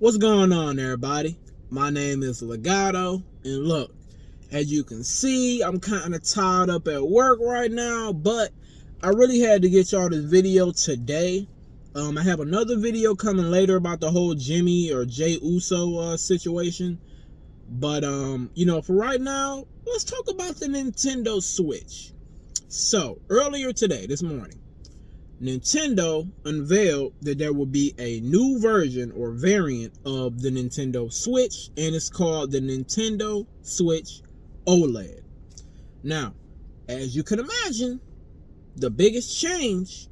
What's going on, everybody? My name is Legato, and look, as you can see, I'm kind of tied up at work right now, but I really had to get y'all this video today. I have another video coming later about the whole Jimmy or Jay Uso situation, but for right now, let's talk about the Nintendo Switch. So, earlier today, this morning, Nintendo unveiled that there will be a new version or variant of the Nintendo Switch, and it's called the Nintendo Switch OLED. Now, as you can imagine, the biggest change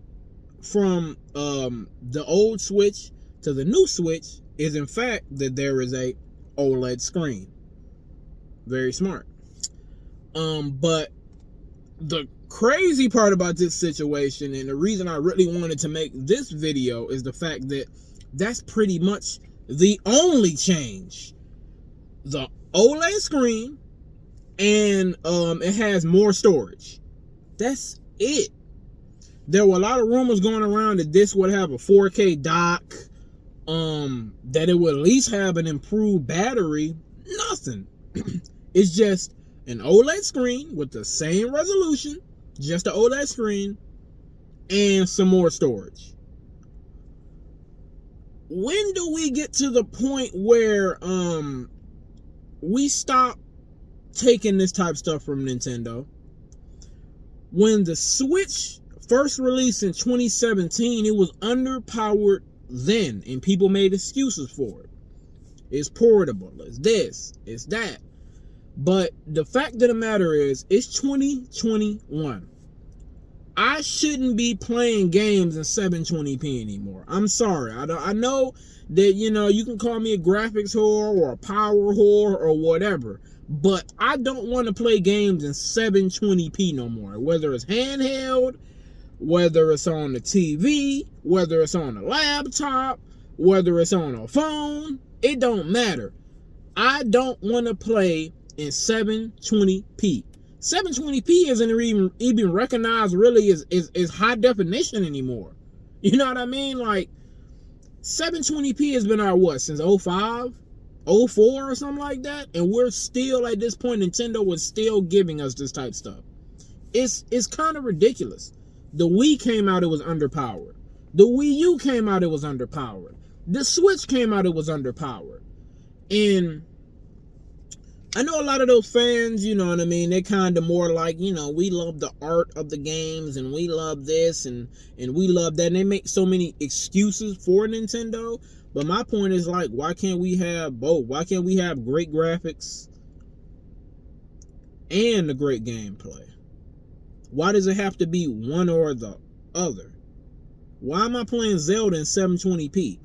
from the old Switch to the new Switch is in fact that there is a OLED screen. Very smart. But the crazy part about this situation, and the reason I really wanted to make this video, is the fact that that's pretty much the only change. The OLED screen, and it has more storage. That's it. There were a lot of rumors going around that this would have a 4K dock, that it would at least have an improved battery. Nothing. It's just an OLED screen with the same resolution, just an OLED screen, and some more storage. When do we get to the point where we stop taking this type of stuff from Nintendo? When the Switch first released in 2017, it was underpowered then, and people made excuses for it. It's portable, it's this, it's that. But the fact of the matter is, it's 2021. I shouldn't be playing games in 720p anymore. I'm sorry. I know that, you can call me a graphics whore or a power whore or whatever, but I don't want to play games in 720p no more. Whether it's handheld, whether it's on the TV, whether it's on a laptop, whether it's on a phone, it don't matter. I don't want to play in 720p. 720p isn't even recognized really as high definition anymore. You know what I mean? Like, 720p has been our what, since 05, 04 or something like that, and we're still at this point, Nintendo was still giving us this type of stuff. It's kind of ridiculous. The Wii came out, it was underpowered. The Wii U came out, it was underpowered. The Switch came out, it was underpowered. And I know a lot of those fans, they kind of more like, we love the art of the games, and we love this, and we love that, and they make so many excuses for Nintendo. But my point is, like, why can't we have both? Why can't we have great graphics and a great gameplay? Why does it have to be one or the other? Why am I playing Zelda in 720p?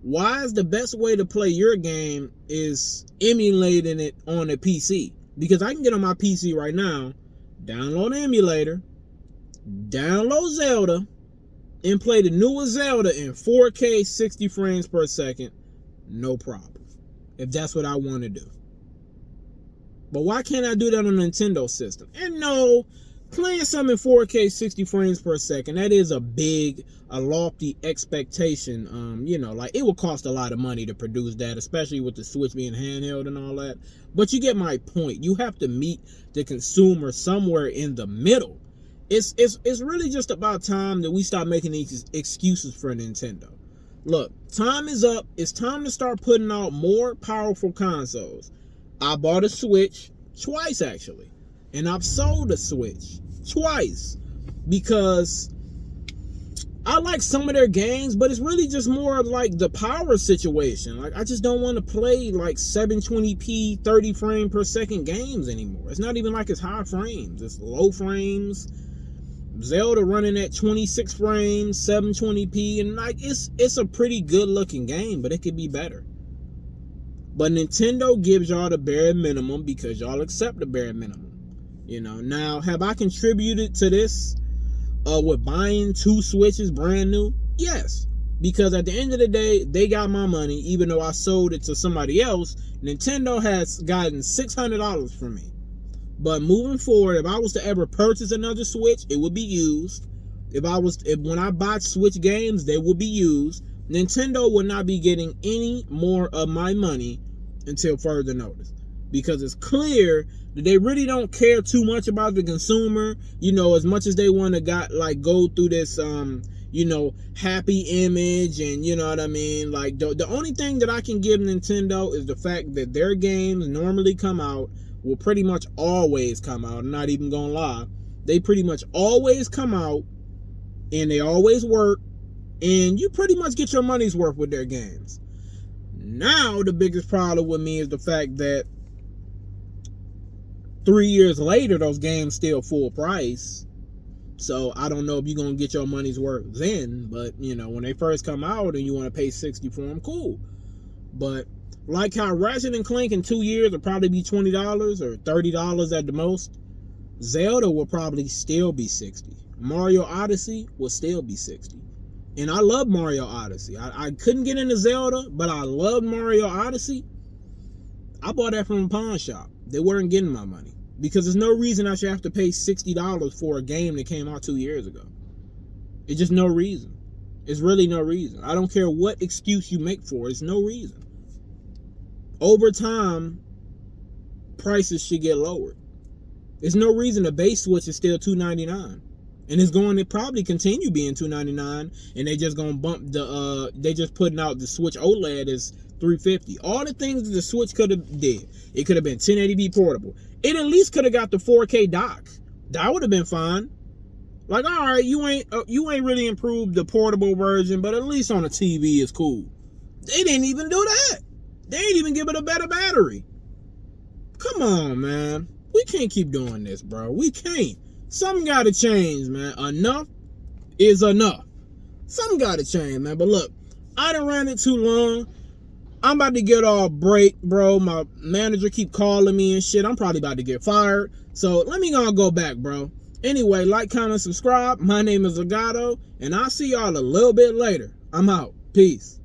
Why is the best way to play your game is emulating it on a PC? Because I can get on my PC right now, download an emulator, download Zelda, and play the newest Zelda in 4K 60 frames per second, no problem, if that's what I want to do. But why can't I do that on a Nintendo system? And no, playing something in 4K 60 frames per second, that is a lofty expectation. Like, it will cost a lot of money to produce that, especially with the Switch being handheld and all that. But you get my point. You have to meet the consumer somewhere in the middle. It's really just about time that we stop making these excuses for Nintendo. Look, time is up. It's time to start putting out more powerful consoles. I bought a Switch twice, actually. And I've sold a Switch twice because I like some of their games, but it's really just more of like the power situation. Like, I just don't want to play like 720p 30 frame per second games anymore. It's not even like it's high frames. It's low frames. Zelda running at 26 frames, 720p, and like it's a pretty good looking game, but it could be better. But Nintendo gives y'all the bare minimum because y'all accept the bare minimum. Now, have I contributed to this with buying 2 Switches brand new? Yes, because at the end of the day, they got my money. Even though I sold it to somebody else, Nintendo has gotten $600 from me. But moving forward, if I was to ever purchase another Switch, it would be used. When I buy Switch games, they will be used. Nintendo will not be getting any more of my money until further notice, because it's clear that they really don't care too much about the consumer, as much as they want to go through this happy image, and you know what I mean. Like the only thing that I can give Nintendo is the fact that their games normally will pretty much always come out. I'm not even gonna lie, they pretty much always come out, and they always work, and you pretty much get your money's worth with their games. Now the biggest problem with me is the fact that 3 years later those games still full price. So I don't know if you're gonna get your money's worth then, but when they first come out and you want to pay $60 for them, cool. But like how Ratchet and Clank in 2 years will probably be $20 or $30 at the most, Zelda will probably still be $60. Mario Odyssey will still be $60. And I love Mario Odyssey. I couldn't get into Zelda, but I love Mario Odyssey. I bought that from a pawn shop. They weren't getting my money, because there's no reason I should have to pay $60 for a game that came out 2 years ago. It's just no reason. It's really no reason. I don't care what excuse you make for it. It's no reason. Over time, prices should get lowered. There's no reason the base Switch is still $299. And it's going to probably continue being $299, and they just gonna bump they just putting out the Switch OLED as $350. All the things that the Switch could have did. It could have been 1080p portable. It at least could have got the 4K dock. That would have been fine. Like, all right, you ain't really improved the portable version, but at least on a TV is cool. They didn't even do that. They ain't even give it a better battery. Come on, man. We can't keep doing this, bro. We can't. Something got to change, man. Enough is enough. Something got to change, man. But look, I done ran it too long. I'm about to get all break, bro. My manager keep calling me and shit. I'm probably about to get fired. So let me go back, bro. Anyway, like, comment, subscribe. My name is Zagato, and I'll see y'all a little bit later. I'm out. Peace.